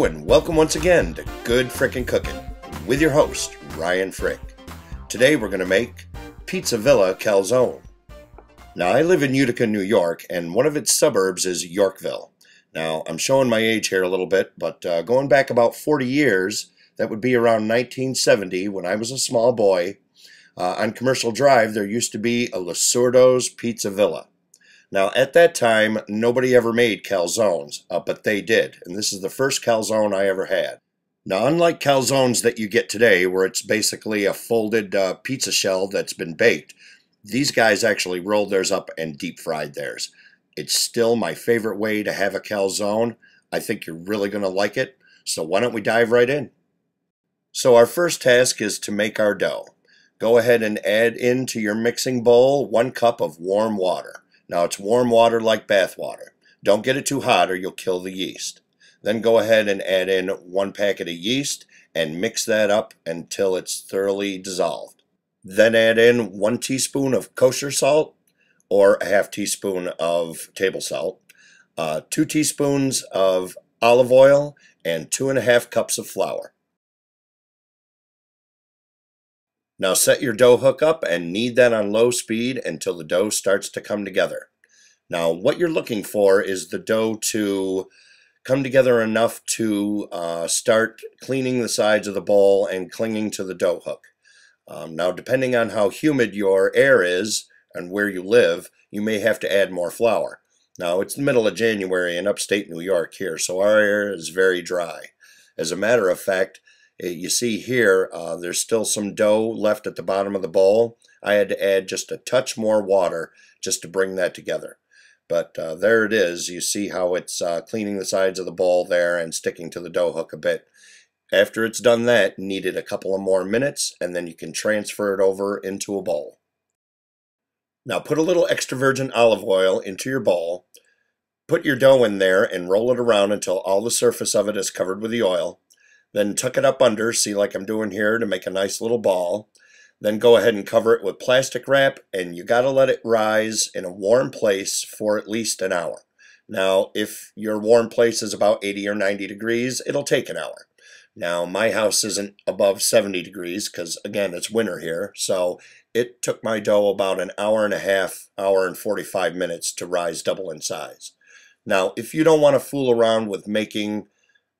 Hello and welcome once again to Good Frickin' Cookin' with your host, Ryan Frick. Today we're going to make Pizza Villa Calzone. Now I live in Utica, New York, and one of its suburbs is Yorkville. Now I'm showing my age here a little bit, but going back about 40 years, that would be around 1970 when I was a small boy, on Commercial Drive there used to be a Lasurdo's Pizza Villa. Now, at that time, nobody ever made calzones, but they did, and this is the first calzone I ever had. Now, unlike calzones that you get today, where it's basically a folded pizza shell that's been baked, these guys actually rolled theirs up and deep fried theirs. It's still my favorite way to have a calzone. I think you're really going to like it, so why don't we dive right in? So our first task is to make our dough. Go ahead and add into your mixing bowl 1 cup of warm water. Now it's warm water like bath water. Don't get it too hot or you'll kill the yeast. Then go ahead and add in 1 packet of yeast and mix that up until it's thoroughly dissolved. Then add in 1 teaspoon of kosher salt or a half teaspoon of table salt, 2 teaspoons of olive oil, and 2½ cups of flour. Now set your dough hook up and knead that on low speed until the dough starts to come together. Now what you're looking for is the dough to come together enough to start cleaning the sides of the bowl and clinging to the dough hook. Now depending on how humid your air is and where you live, you may have to add more flour. Now it's the middle of January in upstate New York here, so our air is very dry. As a matter of fact, you see here, there's still some dough left at the bottom of the bowl. I had to add just a touch more water just to bring that together. But there it is. You see how it's cleaning the sides of the bowl there and sticking to the dough hook a bit. After it's done that, knead it a couple of more minutes, and then you can transfer it over into a bowl. Now put a little extra virgin olive oil into your bowl. Put your dough in there and roll it around until all the surface of it is covered with the oil. Then tuck it up under, see like I'm doing here, to make a nice little ball. Then go ahead and cover it with plastic wrap, and you got to let it rise in a warm place for at least an hour. Now, if your warm place is about 80 or 90 degrees, it'll take an hour. Now, my house isn't above 70 degrees because, again, it's winter here, so it took my dough about an hour and a half, hour and 45 minutes to rise double in size. Now, if you don't want to fool around with making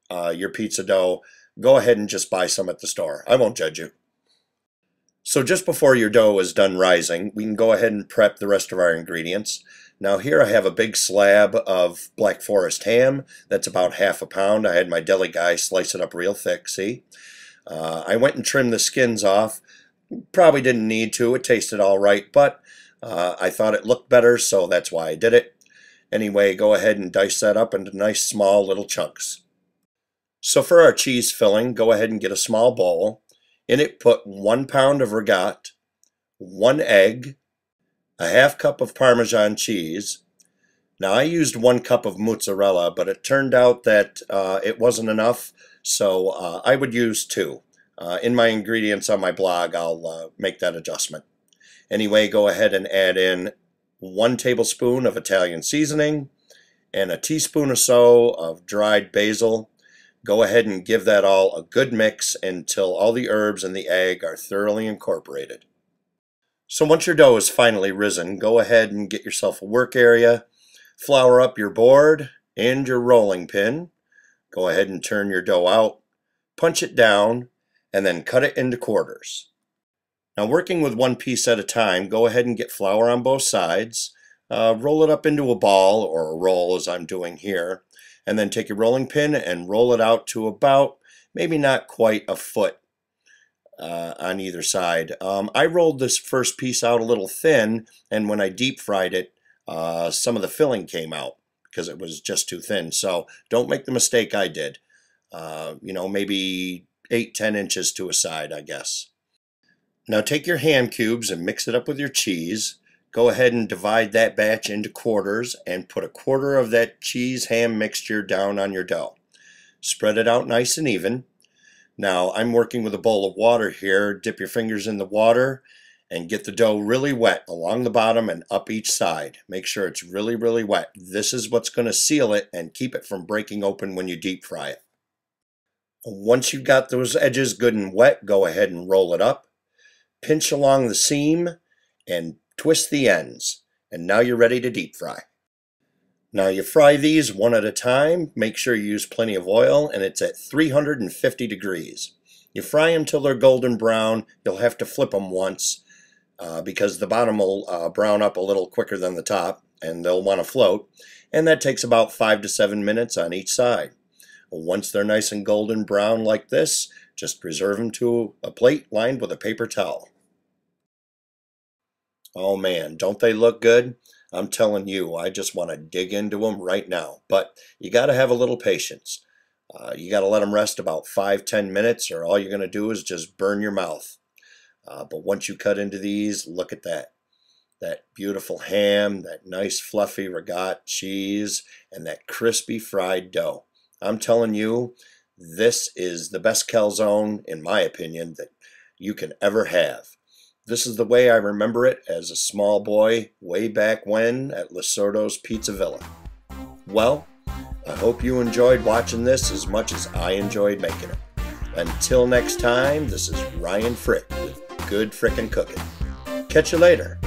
your pizza dough, go ahead and just buy some at the store. I won't judge you. So just before your dough is done rising, we can go ahead and prep the rest of our ingredients. Now here I have a big slab of Black Forest ham. That's about ½ pound. I had my deli guy slice it up real thick, see? I went and trimmed the skins off. Probably didn't need to. It tasted all right, but I thought it looked better, so that's why I did it. Anyway, go ahead and dice that up into nice small little chunks. So for our cheese filling, go ahead and get a small bowl. In it, put 1 pound of ragout, 1 egg, a ½ cup of Parmesan cheese. Now I used 1 cup of mozzarella, but it turned out that it wasn't enough, so I would use 2. In my ingredients on my blog, I'll make that adjustment. Anyway, go ahead and add in 1 tablespoon of Italian seasoning and a teaspoon or so of dried basil. Go ahead and give that all a good mix until all the herbs and the egg are thoroughly incorporated. So once your dough is finally risen, go ahead and get yourself a work area, flour up your board and your rolling pin. Go ahead and turn your dough out, punch it down, and then cut it into quarters. Now working with 1 piece at a time, go ahead and get flour on both sides, roll it up into a ball or a roll as I'm doing here. And then take your rolling pin and roll it out to about, maybe not quite a foot on either side. I rolled this first piece out a little thin, and when I deep fried it, some of the filling came out because it was just too thin. So don't make the mistake I did. Maybe 8–10 inches to a side, I guess. Now take your ham cubes and mix it up with your cheese. Go ahead and divide that batch into quarters and put 1/4 of that cheese ham mixture down on your dough. Spread it out nice and even. Now I'm working with a bowl of water here. Dip your fingers in the water and get the dough really wet along the bottom and up each side. Make sure it's really, really wet. This is what's going to seal it and keep it from breaking open when you deep fry it. Once you've got those edges good and wet, go ahead and roll it up. Pinch along the seam and twist the ends. And now you're ready to deep fry. Now you fry these one at a time. Make sure you use plenty of oil, and it's at 350 degrees. You fry them till they're golden brown. You'll have to flip them once because the bottom will brown up a little quicker than the top, and they'll want to float. And that takes about 5 to 7 minutes on each side. Once they're nice and golden brown like this, just reserve them to a plate lined with a paper towel. Oh man, don't they look good? I'm telling you, I just want to dig into them right now. But you got to have a little patience. You got to let them rest about 5-10 minutes, or all you're going to do is just burn your mouth. But once you cut into these, look at that. That beautiful ham, that nice fluffy regat cheese, and that crispy fried dough. I'm telling you, this is the best calzone, in my opinion, that you can ever have. This is the way I remember it as a small boy way back when at Lasordo's Pizza Villa. Well, I hope you enjoyed watching this as much as I enjoyed making it. Until next time, this is Ryan Frick with Good Frickin' Cookin'. Catch you later.